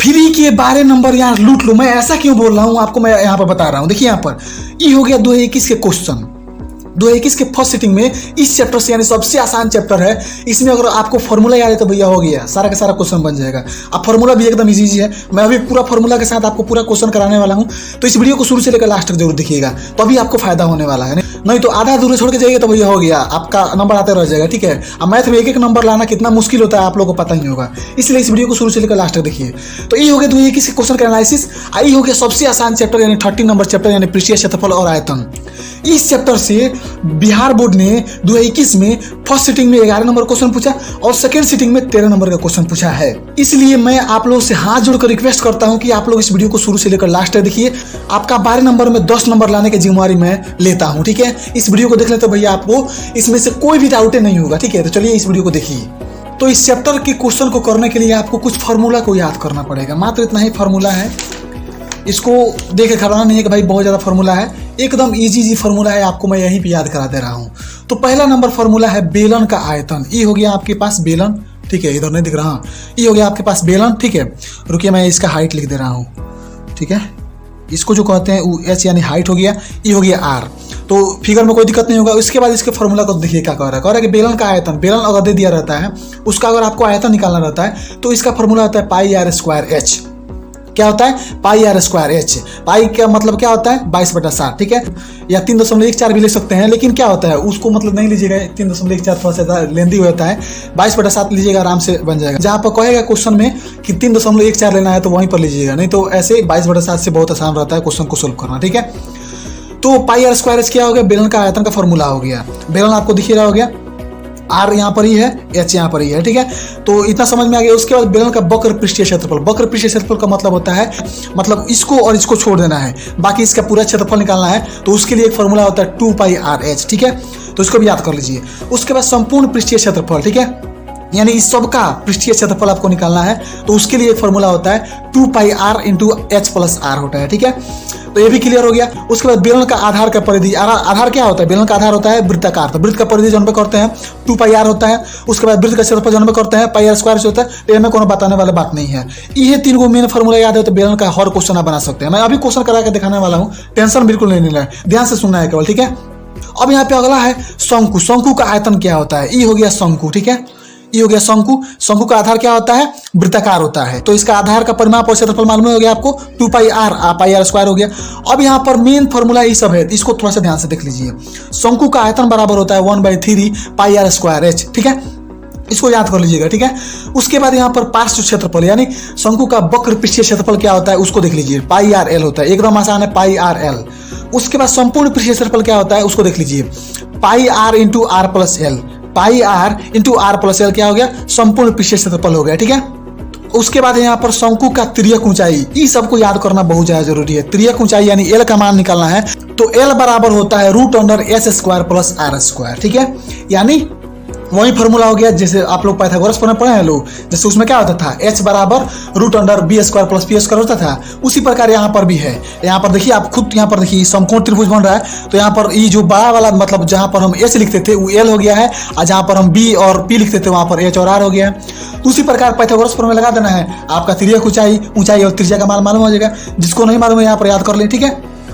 Free के 12 number यहाँ लूट लो। मैं ऐसा क्यों बोल रहा हूँ आपको, मैं यहाँ पर बता रहा हूँ। देखिए यहाँ पर ये हो गया 2021 के क्वेश्चन, 2021 के फर्स्ट सिटिंग में इस चैप्टर से, यानी सबसे आसान चैप्टर है। इसमें अगर आपको फॉर्मूला याद है तो भैया हो गया, सारा का सारा क्वेश्चन बन जाएगा। अब फॉर्मूला भी एकदम इजी है। मैं अभी पूरा फॉर्मूला के साथ आपको पूरा क्वेश्चन कराने वाला हूँ, तो इस वीडियो को शुरू से लेकर लास्ट तक जरूर देखिएगा, तो अभी आपको फायदा होने वाला है। नहीं तो आधा अधूरा छोड़ के जाइए तो भैया हो गया, आपका नंबर आते रह जाएगा। ठीक है, अब मैथ में एक एक नंबर लाना कितना मुश्किल होता है आप लोगों को पता ही होगा, इसलिए इस वीडियो को शुरू से लेकर लास्ट तक देखिए। तो ये हो गया 2021 के क्वेश्चन का एनालिसिस। ये हो गया सबसे आसान चैप्टर, यानी 30 नंबर चैप्टर, यानी पृष्ठीय क्षेत्रफल और आयतन। इस चैप्टर से बिहार बोर्ड ने 2021 में फर्स्ट सिटिंग में 11 नंबर क्वेश्चन पूछा और सेकंड सिटिंग में 13 नंबर का क्वेश्चन पूछा है। इसलिए मैं आप लोगों से हाथ जोड़कर रिक्वेस्ट करता हूं कि आप लोग इस वीडियो को शुरू से लेकर लास्ट तक देखिए। आपका 12 नंबर में 10 नंबर लाने की जिम्मेवारी मैं लेता हूं। ठीक है, इस वीडियो को देख ले तो भैया आपको इसमें से कोई भी डाउट नहीं होगा। ठीक है, तो चलिए इस वीडियो को देखिए। तो इस चैप्टर के क्वेश्चन को करने के लिए आपको कुछ फॉर्मूला को याद करना पड़ेगा, मात्र इतना ही फॉर्मूला है। इसको देख के घबराना नहीं है कि भाई बहुत ज़्यादा फॉर्मूला है, एकदम इजी फॉर्मूला है, आपको मैं यहीं पे याद करा दे रहा हूँ। तो पहला नंबर फॉर्मूला है बेलन का आयतन। ये हो गया आपके पास बेलन, ठीक है, इधर नहीं दिख रहा, ये हो गया आपके पास बेलन। ठीक है, रुकिए मैं इसका हाइट लिख दे रहा हूँ। ठीक है, इसको जो कहते हैं एच यानी हाइट हो गया, ये हो गया आर। तो फिगर में कोई दिक्कत नहीं होगा। उसके बाद इसके फॉर्मूला को देखिए क्या कह रहा है कि बेलन का आयतन, बेलन अगर दे दिया रहता है उसका अगर आपको आयतन निकालना रहता है तो इसका फॉर्मूला होता है पाई आर स्क्वायर एच। क्या होता है? पाई आर स्क्वायर एच। पाई का मतलब क्या होता है? 22/7। ठीक है, या 3.14 भी ले सकते हैं, लेकिन क्या होता है उसको मतलब नहीं लीजिएगा, 3.14 थोड़ा सा लेंदी होता है, 22/7 लीजिएगा, आराम से बन जाएगा। जहाँ पर कहेगा क्वेश्चन में कि 3.14 लेना है तो वहीं पर लीजिएगा, नहीं तो ऐसे 22/7 से बहुत आसान रहता है क्वेश्चन को सोल्व करना। ठीक है, तो पाई आर स्क्वायर एच क्या हो गया? बेलन का आयतन का फॉर्मूला हो गया। बेलन आपको दिख रहा हो गया, आर यहाँ पर ही है, एच यहाँ पर ही है। ठीक है, तो इतना समझ में आ गया। उसके बाद बेलन का वक्र पृष्ठीय क्षेत्रफल। वक्र पृष्ठीय क्षेत्रफल का मतलब होता है, मतलब इसको और इसको छोड़ देना है, बाकी इसका पूरा क्षेत्रफल निकालना है, तो उसके लिए एक फॉर्मूला होता है 2πRh। ठीक है, तो इसको भी याद कर लीजिए। उसके बाद संपूर्ण पृष्ठीय क्षेत्रफल, ठीक है, यानी इस सबका पृष्ठीय क्षेत्रफल आपको निकालना है, तो उसके लिए एक फॉर्मूला होता है 2πr × h+r होता है। ठीक है, तो ये भी क्लियर हो गया। उसके बाद बेलन का आधार का परिधि, आधार क्या होता है? बेलन का आधार होता है वृत्ताकार, तो वृत्त का परिधि जन्म करते हैं 2πr होता है। उसके बाद वृत्त का क्षेत्रफल जन्म करते हैं पाई आर स्क्वायर से होता है, तो इसमें कोनो बताने वाला बात नहीं है। ये 3 गो मेन फॉर्मूला याद है तो बेलन का हर क्वेश्चन आप बना सकते हैं। मैं अभी क्वेश्चन करा के दिखाने वाला हूँ, टेंशन बिल्कुल नहीं लेना है, ध्यान से सुनना है केवल। ठीक है, अब यहाँ पे अगला है शंकु। शंकु का आयतन क्या होता है? ये हो गया शंकु। ठीक है, ये हो गया शंकु। शंकु का आधार क्या होता है? वृत्ताकार होता है, तो इसका आधार का परिमाप और क्षेत्रफल मालूम हो गया आपको, 2πr हो गया। अब यहाँ पर मेन फॉर्मूला ये सब है, इसको थोड़ा सा ध्यान से देख लीजिए। शंकु का आयतन बराबर होता है 1/3πr²h। ठीक है, इसको याद कर लीजिएगा। ठीक है, उसके बाद यहाँ पर पार्श्व क्षेत्रफल, यानी शंकु का वक्र पृष्ठीय क्षेत्रफल क्या होता है उसको देख लीजिए, πrl होता है, एकदम आसान है, πrl। उसके बाद संपूर्ण पृष्ठीय क्षेत्रफल क्या होता है उसको देख लीजिए, πr × r+l। Pi are into r+l क्या हो गया? संपूर्ण पृष्ठीय क्षेत्रफल हो गया। ठीक है, उसके बाद यहाँ पर शंकु का तिर्यक ऊंचाई, ये सबको याद करना बहुत ज्यादा जरूरी है। तिर्यक ऊंचाई यानी एल का मान निकालना है, तो एल बराबर होता है √s² + r²। ठीक है, यानी वही फॉर्मूला हो गया जैसे आप लोग पाइथागोरस पढ़े हैं लोग, जैसे उसमें क्या होता था? h बराबर √b² + p² होता था, उसी प्रकार यहाँ पर भी है। यहाँ पर देखिए, आप खुद यहाँ पर देखिए समकोण त्रिभुज बन रहा है, तो यहाँ पर ये जो बड़ा वाला मतलब जहाँ पर हम h लिखते थे वो l हो गया है, और जहाँ पर हम b और p लिखते थे वहाँ पर h और r हो गया है। तो उसी प्रकार पाइथागोरस फॉर्मूला लगा देना है, आपका तिर्यक ऊंचाई और त्रिज्या का मान मालूम हो जाएगा। जिसको नहीं मालूम है यहाँ पर याद कर ले। ठीक है,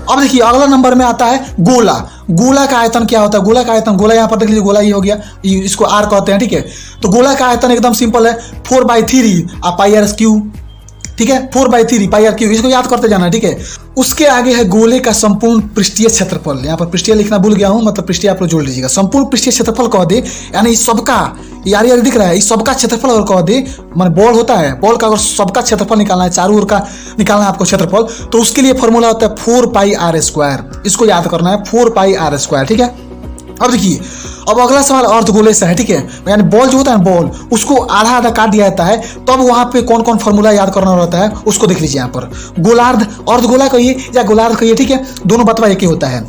अब देखिए अगला नंबर में आता है गोला। गोला का आयतन क्या होता है? गोला का आयतन, गोला यहाँ पर देख लीजिए, गोला ये हो गया, इसको आर कहते हैं। ठीक है, तो गोला का आयतन एकदम सिंपल है, 4/3 πr²। ठीक है, 4/3 πr², इसको याद करते जाना। ठीक है, उसके आगे है गोले का संपूर्ण पृष्ठीय क्षेत्रफल। यहाँ पर पृष्ठीय लिखना भूल गया हूँ, मतलब पृष्ठीय आप लोग जोड़ लीजिएगा। संपूर्ण पृष्ठीय क्षेत्रफल कह दे, यानी इस सबका, यार दिख रहा है, इस सबका क्षेत्रफल अगर कह दे, मान बॉल होता है, बॉल का अगर सबका क्षेत्रफल निकालना है, चारों ओर का निकालना है आपको क्षेत्रफल, तो उसके लिए फॉर्मूला होता है 4πr²। इसको याद करना है, 4πr²। ठीक है, अब देखिए, अब अगला सवाल अर्धगोले से है। ठीक है, यानी बॉल जो होता है बॉल, उसको आधा आधा काट दिया जाता है, तो अब वहां पे कौन कौन फॉर्मूला याद करना रहता है उसको देख लीजिए। यहाँ पर गोलार्ध, अर्धगोला कहिए या गोलार्ध कहिए, ठीक है, दोनों बतवा एक ही होता है।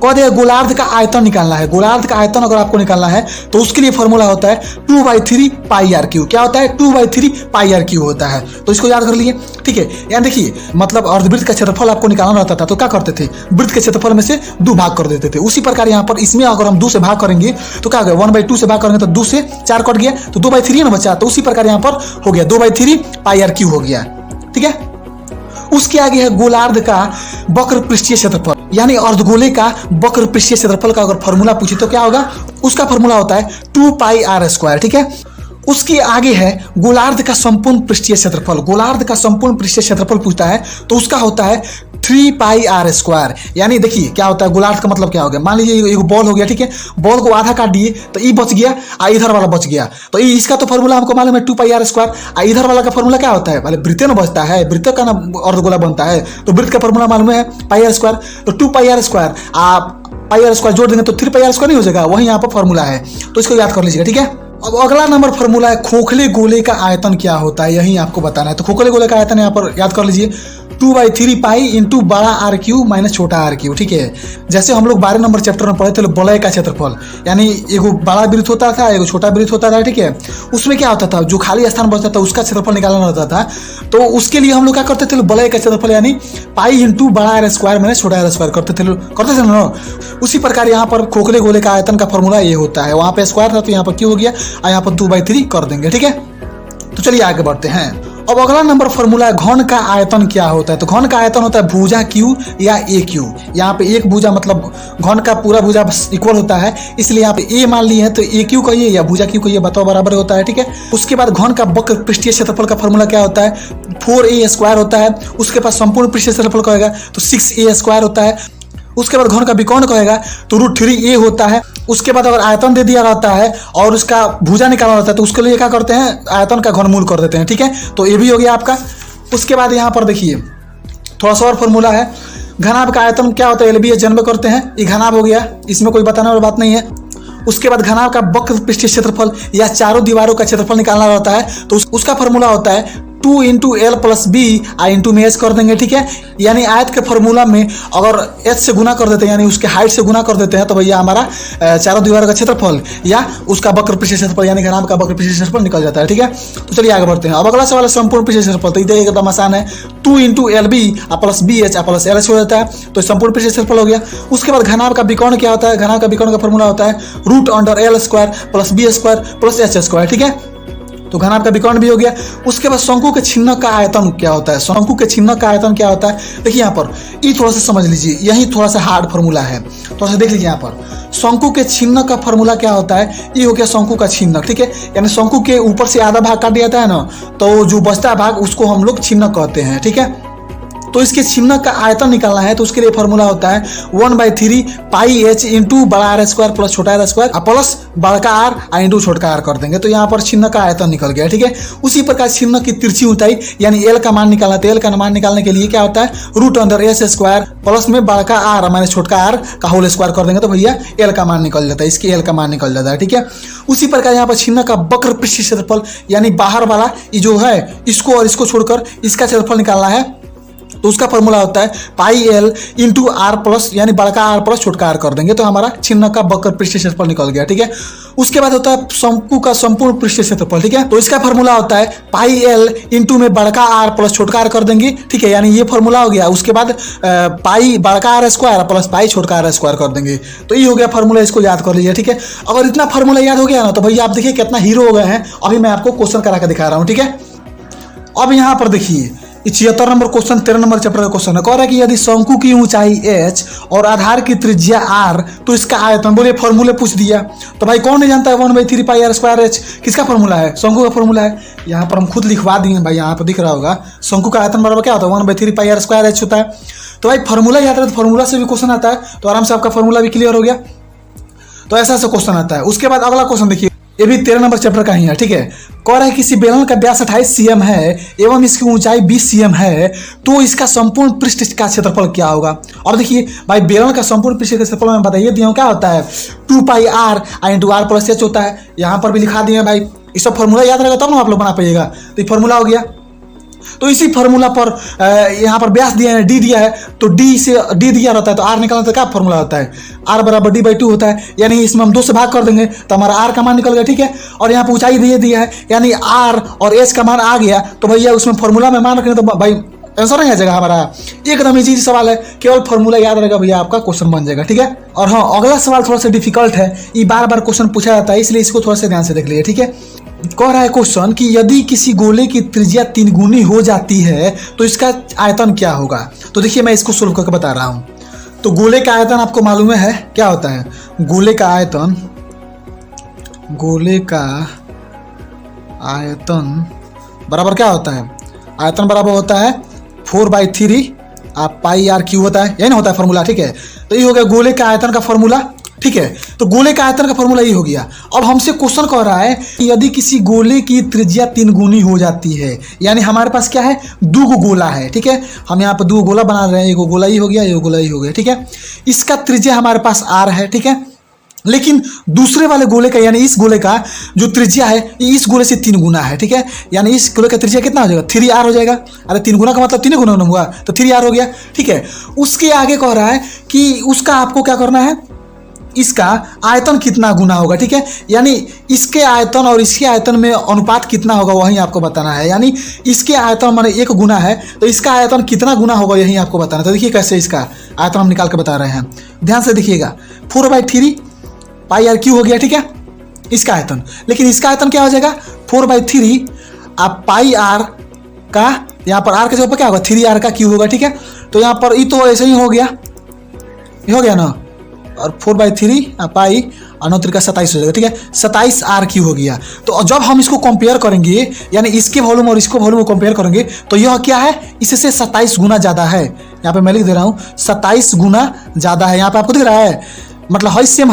कह दिया गोलार्ध का आयतन निकालना है। गोलार्ध का आयतन अगर आपको निकालना है तो उसके लिए फॉर्मूला होता है 2/3 पाई आर क्यू। क्या होता है? 2/3 पाई आर क्यू होता है। तो इसको याद कर लिए, ठीक है। यहाँ देखिए, मतलब अर्धवृत्त का क्षेत्रफल आपको निकालना रहता था तो क्या करते थे? वृत्त के क्षेत्रफल में से 2 भाग कर देते थे। उसी प्रकार यहाँ पर इसमें अगर हम 2 से भाग करेंगे तो क्या हो गया? 1/2 से भाग करेंगे तो 2 से 4 कट गया तो 2/3 ना बचा। तो उसी प्रकार यहाँ पर हो गया 2/3 पाई आर क्यू हो गया, ठीक है। उसके आगे है गोलार्ध का वक्र पृष्ठीय क्षेत्रफल, यानी अर्धगोले का वक्र पृष्ठीय क्षेत्रफल का अगर फॉर्मूला पूछे तो क्या होगा? उसका फॉर्मूला होता है 2 पाई आर स्क्वायर, ठीक है। उसके आगे है गोलार्ध का संपूर्ण पृष्ठीय क्षेत्रफल। गोलार्ध का संपूर्ण पृष्ठीय क्षेत्रफल पूछता है तो उसका होता है 3 पाई आर स्क्वायर। यानी देखिए क्या होता है, गोलार्ध का मतलब क्या हो गया? मान लीजिए एक बॉल हो गया, ठीक है। बॉल को आधा काट दिए तो ई बच गया और इधर वाला बच गया। तो इसका तो फॉर्मूला हमको मालूम है 2 पाई आर स्क्वायर। और इधर वाला का फॉर्मूला क्या होता है? वृत्त न बचता है, वृत्त का ना अर्धगोला बनता है तो वृत्त का फॉर्मूला मालूम है पाई आर स्क्वायर। तो 2 पाई आर स्क्वायर आप पाई आर स्क्वायर जोड़ देंगे तो 3 पाई आर स्क्वायर नहीं हो जाएगा? वही यहाँ पर फॉर्मूला है, तो इसको याद कर लीजिएगा, ठीक है। अब अगला नंबर फॉर्मूला है खोखले गोले का आयतन क्या होता है, यही आपको बताना है। तो खोखले गोले का आयतन यहाँ पर याद कर लीजिए 2/3 पाई इंटू बड़ा आर क्यू माइनस छोटा आर क्यू, ठीक है। जैसे हम लोग 12 नंबर चैप्टर में पढ़े थे वलय का क्षेत्रफल, यानी एगो बड़ा वृत्त होता था, एगो छोटा वृत्त होता था, ठीक है। उसमें क्या होता था? जो खाली स्थान बचता था उसका क्षेत्रफल निकालना रहता था। तो उसके लिए हम लोग क्या करते थे? वलय का क्षेत्रफल यानी पाई इंटू बड़ा आर स्क्वायर माइनस छोटा आर स्क्वायर करते थे ना। उसी प्रकार यहाँ पर खोखले गोले का आयतन का फॉर्मूला ये होता है। वहाँ पे स्क्वायर था तो यहाँ पर क्यू हो गया और यहाँ पर 2/3 कर देंगे, ठीक है। तो चलिए आगे बढ़ते हैं। अब अगला नंबर फॉर्मूला है घन का आयतन क्या होता है। तो घन का आयतन होता है भुजा क्यू या ए क्यू। यहाँ पे एक भुजा मतलब घन का पूरा भुजा इक्वल होता है, इसलिए यहाँ पे ए मान लिए हैं तो ए क्यू कहिए या भुजा क्यू कहिए, बताओ बराबर होता है, ठीक है। उसके बाद घन का वक्र पृष्ठीय क्षेत्रफल का फॉर्मूला क्या होता है? 4a स्क्वायर होता है। उसके पास संपूर्ण पृष्ठीय क्षेत्रफल कहेगा तो 6a स्क्वायर होता है। उसके बाद घन का विकर्ण कहेगा तो √3a होता है। उसके बाद अगर आयतन दे दिया रहता है और उसका भुजा निकालना रहता है तो उसके लिए क्या करते हैं? आयतन का घनमूल कर देते हैं, ठीक है। तो ये भी हो गया आपका। उसके बाद यहाँ पर देखिए थोड़ा सा और फॉर्मूला है। घनाभ का आयतन क्या होता है? LBS जन्म करते हैं, ये घनाभ हो गया, इसमें कोई बताने वाली बात नहीं है। उसके बाद घनाभ का वक्र पृष्ठीय क्षेत्रफल या चारों दीवारों का क्षेत्रफल निकालना रहता है तो उसका फॉर्मूला होता है 2 × L + B इंटू में H कर देंगे, ठीक है। यानी आयत के फॉर्मूला में अगर H से गुना कर देते हैं यानी उसके हाइट से गुना कर देते हैं तो भैया हमारा चारों दीवारों का क्षेत्रफल या उसका वक्र पृष्ठीय क्षेत्रफल यानी घनाभ का वक्र पृष्ठीय क्षेत्रफल निकल जाता है, ठीक है। तो चलिए आगे बढ़ते हैं। अब अगला सवाल है संपूर्ण पृष्ठीय क्षेत्रफल। तो इधर एकदम आसान है, 2 × LB + BH + LH हो जाता है तो संपूर्ण पृष्ठीय क्षेत्रफल हो गया। उसके बाद घनाभ का विकर्ण क्या होता है? घनाभ का विकर्ण का फॉर्मूला होता है √L² + B² + H², ठीक है। तो घनाभ का विकर्ण भी हो गया। उसके बाद शंकु के छिन्नक का आयतन क्या होता है? शंकु के छिन्नक का आयतन क्या होता है? देखिए यहाँ पर ये थोड़ा सा समझ लीजिए, यही थोड़ा सा हार्ड फॉर्मूला है, थोड़ा सा देख लीजिए। यहाँ पर शंकु के छिन्नक का फॉर्मूला क्या होता है? ये हो गया शंकु का छिन्नक, ठीक है। यानी शंकु के ऊपर से आधा भाग काट दिया जाता है ना, तो जो बचता भाग उसको हम लोग छिन्नक कहते हैं, ठीक है। तो इसके छिन्नक का आयतन निकालना है तो उसके लिए फॉर्मूला होता है 1/3 पाई H इंटू बड़ा आर स्क्वायर प्लस छोटा आर स्क्वायर प्लस बड़का आर इंटू छोटका आर कर देंगे तो यहाँ पर छिन्नक का आयतन निकल गया, ठीक है। उसी प्रकार छिन्नक की तिरछी ऊंचाई यानी L का मान निकालना, तो L का मान निकालने के लिए क्या होता है √S² प्लस में बड़का आर माइनस छोटका आर का होल स्क्वायर कर देंगे तो भैया L का मान निकल जाता है, इसकी L का मान निकल जाता है, ठीक है। उसी प्रकार यहाँ पर छिन्नक का वक्र पृष्ठीय क्षेत्रफल यानी बाहर वाला ये जो है इसको और इसको छोड़कर इसका क्षेत्रफल निकालना है तो उसका फॉर्मूला होता है पाई L इंटू आर प्लस यानी बड़का आर प्लस छोटका आर कर देंगे तो हमारा छिन्नक का वक्र पृष्ठीय क्षेत्रफल निकल गया, ठीक है। उसके बाद होता है शंकु का संपूर्ण पृष्ठीय क्षेत्रफल, ठीक है। तो इसका फॉर्मूला होता है पाई L इंटू में बड़का आर प्लस छोटका आर कर देंगे, ठीक है। यानी ये फॉर्मूला हो गया। उसके बाद पाई बड़का आर स्क्वायर प्लस पाई छोटका आर स्क्वायर कर देंगे तो ये हो गया फॉर्मूला, इसको याद कर लीजिए, ठीक है। अगर इतना फॉर्मूला याद हो गया ना तो भैया आप देखिए कितना हीरो हो गए हैं। अभी मैं आपको क्वेश्चन करा के दिखा रहा हूँ, ठीक है। अब यहाँ पर देखिए 76 नंबर क्वेश्चन 13 नंबर चैप्टर का क्वेश्चन है। कह रहा है कि यदि शंकु की ऊंचाई h और आधार की त्रिज्या r तो इसका आयतन, बोलिए फॉर्मूले पूछ दिया तो भाई कौन नहीं जानता है 1/3 पाई r स्क्वायर h किसका फॉर्मूला है? शंकु का फॉर्मूला है। यहाँ पर हम खुद लिखवा दिए भाई, यहाँ पर दिख रहा होगा शंकु का आयतन बराबर क्या होता है 1/3 पाई r स्क्वायर h होता है। तो भाई फॉर्मूला याद है तो फॉर्मूला से भी क्वेश्चन आता है तो आराम से आपका फॉर्मूला भी क्लियर हो गया। तो ऐसा ऐसा क्वेश्चन आता है। उसके बाद अगला क्वेश्चन देखिए, ये भी 13 नंबर चैप्टर का ही है, ठीक है। कह रहा है किसी बेलन का व्यास 28 cm है एवं इसकी ऊंचाई 20 cm है तो इसका संपूर्ण पृष्ठ का क्षेत्रफल क्या होगा? और देखिए भाई बेलन का संपूर्ण पृष्ठ का क्षेत्रफल मैं बताइए दिया हूं क्या होता है 2 pi r into R plus h होता है। यहाँ पर भी लिखा दिए भाई, इस सब फॉर्मूला याद रहेगा तब ना आप लोग बना पाइएगा। तो ये फॉर्मूला हो गया। तो इसी फार्मूला पर यहाँ पर व्यास दिया है, डी दिया है, तो डी से डी दिया रहता है तो आर निकालना तो क्या फार्मूला होता है, आर बराबर डी बाई 2 होता है। यानी इसमें हम 2 से भाग कर देंगे तो हमारा आर का मान निकल गया, ठीक है। और यहाँ पर ऊंचाई दिया है, यानी आर और एच का मान आ गया, तो भैया उसमें फार्मूला में मान रखेंगे तो भाई आंसर नहीं आ जाएगा हमारा। एकदम इजी सवाल है, केवल फार्मूला याद रहेगा भैया आपका क्वेश्चन बन जाएगा, ठीक है। और हाँ, अगला सवाल थोड़ा सा डिफिकल्ट है, ये बार बार क्वेश्चन पूछा जाता है, इसलिए इसको थोड़ा सा ध्यान से देख लीजिए, ठीक है। कह रहा है क्वेश्चन कि यदि किसी गोले की त्रिज्या 3 गुनी हो जाती है तो इसका आयतन क्या होगा। तो देखिए मैं इसको सोल्व करके बता रहा हूँ। तो गोले का आयतन आपको मालूम है क्या होता है, गोले का आयतन बराबर क्या होता है, आयतन बराबर होता है 4/3 पाई आर क्यू होता है, यही ना होता है फॉर्मूला, ठीक है। तो ये हो गया गोले का आयतन का फॉर्मूला, ठीक है। तो गोले का आयतन का फॉर्मूला ये हो गया। अब हमसे क्वेश्चन कह रहा है कि यदि किसी गोले की त्रिज्या 3 गुनी हो जाती है, यानी हमारे पास क्या है, 2 गोला है, ठीक है। हम यहाँ पर 2 गोला बना रहे हैं, एक गोला ही हो गया, एक गोला ही हो गया, ठीक है। इसका त्रिज्या हमारे पास आर है, ठीक है। लेकिन दूसरे वाले गोले का यानी इस गोले का जो त्रिज्या है ये इस गोले से 3 गुना है, ठीक है। यानी इस गोले का त्रिज्या कितना हो जाएगा, 3r हो जाएगा। अरे 3 गुना का मतलब 3 गुना हुआ तो 3r हो गया, ठीक है। उसके आगे कह रहा है कि उसका आपको क्या करना है, इसका आयतन कितना गुना होगा, ठीक है। यानी इसके आयतन और इसके आयतन में अनुपात कितना होगा वही आपको बताना है। यानी इसके आयतन माने 1 गुना है तो इसका आयतन कितना गुना होगा यही आपको बताना है। तो देखिए कैसे इसका आयतन हम निकाल के बता रहे हैं, ध्यान से देखिएगा। 4/3 पाई आर क्यू हो गया, ठीक है, इसका आयतन। लेकिन इसका आयतन क्या हो जाएगा, 4/3 पाई आर का, यहाँ पर आर के जगह पर क्या होगा, 3r का क्यू होगा, ठीक है। तो यहाँ पर ये तो ऐसे ही हो गया, ये हो गया ना, और 4/3 पाई 9 का 27 हो जाएगा, ठीक है। 27r क्यू हो गया। तो जब हम इसको कंपेयर करेंगे, यानी इसके वॉल्यूम और इसको वॉल्यूम को कंपेयर करेंगे तो यह क्या है, इससे 27 गुना ज़्यादा है। यहाँ पे मैं लिख दे रहा हूँ 27 गुना ज़्यादा है। यहाँ पे आपको दिख रहा है, मतलब हई सेम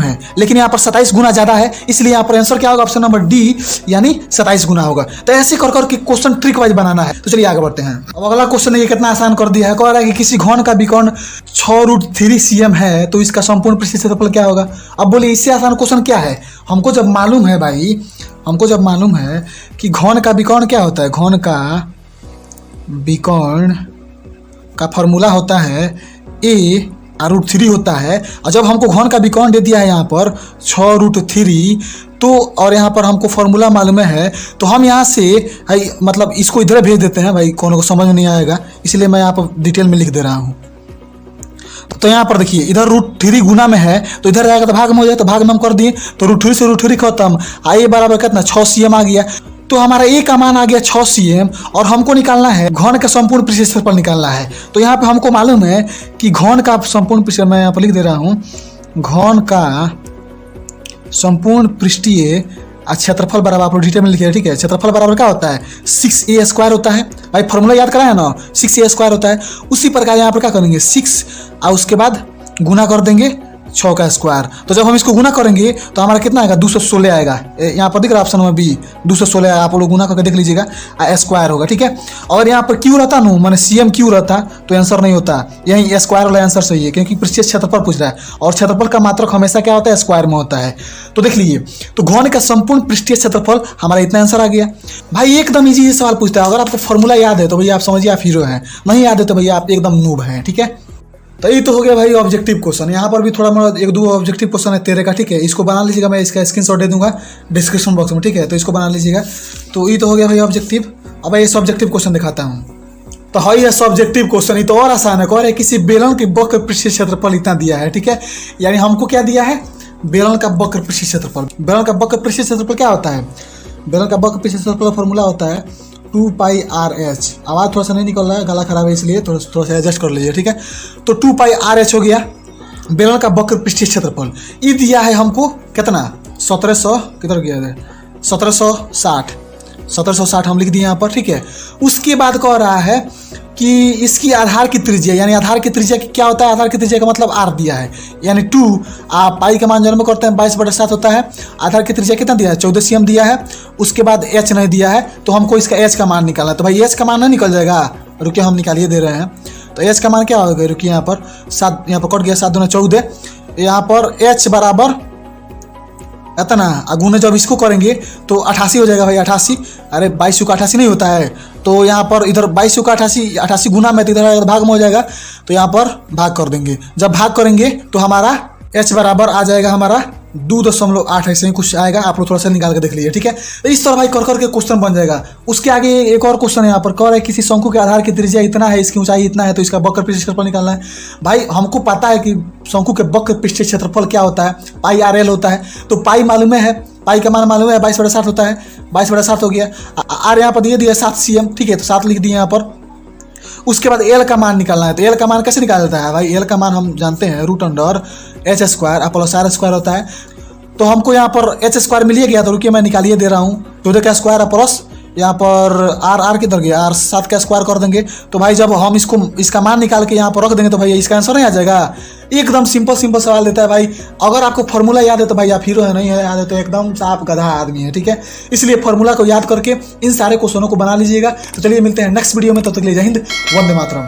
है, लेकिन यहाँ पर 27 गुना ज़्यादा है, इसलिए यहाँ पर आंसर क्या होगा, ऑप्शन नंबर डी, यानी 27 गुना होगा। तो ऐसे कर करके क्वेश्चन ट्रिक वाइज बनाना है। तो चलिए आगे बढ़ते हैं। अब अगला क्वेश्चन ये कितना आसान कर दिया है, कह रहा है कि किसी घन का विकर्ण 6√3 cm है तो इसका संपूर्ण पृष्ठीय क्षेत्रफल क्या होगा। अब बोलिए इससे आसान क्वेश्चन क्या है, हमको जब मालूम है भाई, हमको जब मालूम है कि घन का विकर्ण क्या होता है, घन का विकर्ण का फॉर्मूला होता है a√3 होता है। और जब हमको घन का विकर्ण दे दिया है यहाँ पर 6√3 तो, और यहाँ पर हमको फॉर्मूला मालूम है, तो हम यहाँ से भाई मतलब इसको इधर भेज देते हैं भाई, कोनो को समझ में नहीं आएगा, इसलिए मैं यहाँ पर डिटेल में लिख दे रहा हूँ। तो यहाँ पर देखिए इधर √3 गुना में है तो इधर आएगा तो भाग में हो जाए, तो भाग में हम कर दिए तो √3 से √3 खत्म, आइए बराबर कितना 6 cm आ गया। तो हमारा ए का मान आ गया 6 cm और हमको निकालना है घन का संपूर्ण पृष्ठीय क्षेत्रफल निकालना है। तो यहाँ पे हमको मालूम है कि घन का संपूर्ण पृष्ठ, मैं यहाँ पर लिख दे रहा हूँ, घन का संपूर्ण पृष्ठीय क्षेत्रफल बराबर, आप लोग डिटेल में लिखिए, ठीक है। क्षेत्रफल बराबर क्या होता है, 6a² होता है भाई, फॉर्मूला याद कराया ना, 6a² होता है। उसी प्रकार यहाँ पर क्या करेंगे, 6 और उसके बाद गुना कर देंगे 6 का स्क्वायर। तो जब हम इसको गुना करेंगे तो हमारा कितना आएगा, 216 आएगा। यहाँ पर दिख रहा है ऑप्शन नंबर बी, 216, आप लोग गुना करके देख लीजिएगा, स्क्वायर होगा, ठीक है। और यहाँ पर क्यू रहता ना, मैंने CM क्यू रहता तो आंसर नहीं होता, यही स्क्वायर वाला आंसर सही है, क्योंकि पृष्ठीय क्षेत्रफल पूछ रहा है और क्षेत्रफल का मात्रक हमेशा क्या होता है, स्क्वायर में होता है। तो देख लीजिए, तो घन का संपूर्ण पृष्ठीय क्षेत्रफल हमारा इतना आंसर आ गया भाई। एकदम इजी सवाल पूछता है, अगर आपको फॉर्मूला याद है तो भैया आप समझिए आप हीरो हैं, नहीं याद है तो भैया आप एकदम नूब हैं, ठीक है। तो ये तो हो गया भाई ऑब्जेक्टिव क्वेश्चन। यहाँ पर भी थोड़ा मोड़ा 1-2 ऑब्जेक्टिव क्वेश्चन है 13 का, ठीक है। इसको बना लीजिएगा, मैं इसका स्क्रीनशॉट दे दूंगा डिस्क्रिप्शन बॉक्स में, ठीक है। तो इसको बना लीजिएगा। तो ये तो हो गया भाई ऑब्जेक्टिव। अब ये सब्जेक्टिव क्वेश्चन दिखाता हूँ। तो है ये सब्जेक्टिव क्वेश्चन, ये तो और आसान है। कह रहे किसी बेलन के वक्र पृष्ठीय क्षेत्रफल इतना दिया है, ठीक है। यानी हमको क्या दिया है, बेलन का वक्र पृष्ठीय क्षेत्रफल। बेलन का वक्र पृष्ठीय क्षेत्रफल क्या होता है, बेलन का वक्र पृष्ठीय क्षेत्रफल का फॉर्मूला होता है 2πRh। आवाज़ थोड़ा सा नहीं निकल रहा है, गला खराब है, इसलिए थोड़ा सा एडजस्ट कर लीजिए, ठीक है। तो 2πRh हो गया बेलन का वक्र पृष्ठीय क्षेत्रफल। ये दिया है हमको कितना, 1700, किधर गया है, 1760 हम लिख दिए यहाँ पर, ठीक है। उसके बाद कह रहा है कि इसकी आधार की त्रिज्या, यानी आधार की त्रिज्या क्या होता है, आधार की त्रिज्या का मतलब r दिया है, यानी 2 पाई का मान जन्म करते हैं 22/7 होता है। आधार की त्रिज्या कितना दिया है, 14 cm दिया है। उसके बाद h नहीं दिया है, तो हमको इसका h का मान निकालना है। तो भाई h का मान नहीं निकल जाएगा, रुकिए हम निकालिए दे रहे हैं। तो h का मान क्या होगा, रुकिए यहाँ पर 7, यहाँ पर कट गया, 7 दूना 14, यहाँ पर h बराबर इतना गुने जब इसको करेंगे तो 88 हो जाएगा भाई, 88। अरे 22 का 88 नहीं होता है, तो यहाँ पर इधर 22 का 88 गुना में, तो इधर अगर भाग में हो जाएगा तो यहाँ पर भाग कर देंगे। जब भाग करेंगे तो हमारा h बराबर आ जाएगा हमारा 2.8, ऐसे ही कुछ आएगा। आप लोग थोड़ा सा निकाल के देख लीजिए, ठीक है। तो इस तरह भाई कर करके क्वेश्चन बन जाएगा। उसके आगे एक और क्वेश्चन है यहाँ पर, कह रहा है किसी शंकु के आधार की त्रिज्या इतना है, इसकी ऊंचाई इतना है, तो इसका वक्र पृष्ठ क्षेत्रफल निकालना है। भाई हमको पता है कि शंकु के वक्र पृष्ठ क्षेत्रफल क्या होता है, पाई RL होता है। तो पाई मालूम है, पाई का मान मालूम है 22/7 होता है, 22/7 हो गया। आर यहाँ पर दिए दिया 7 cm, ठीक है, तो 7 लिख दिए यहाँ पर। उसके बाद एल का मान निकालना है। तो एल का मान कैसे निकाला जाता है भाई, एल का मान हम जानते हैं √h² प्लस R² होता है। तो हमको यहाँ पर h² मिल गया, तो रुकिए मैं निकालिए दे रहा हूँ। 14 का स्क्वायर प्लस यहाँ पर R किधर गया, R 7 का स्क्वायर कर देंगे। तो भाई जब हम इसका मान निकाल के यहाँ पर रख देंगे तो भाई इसका आंसर नहीं आ जाएगा। एकदम सिंपल सवाल देता है भाई। अगर आपको फॉर्मूला याद है तो भाई आप हीरो है, नहीं है याद है तो एकदम साफ गधा आदमी है, ठीक है। इसलिए फॉर्मूला को याद करके इन सारे क्वेश्चनों को बना लीजिएगा। तो चलिए मिलते हैं नेक्स्ट वीडियो में, तब तक के लिए जय हिंद, वंदे मातरम।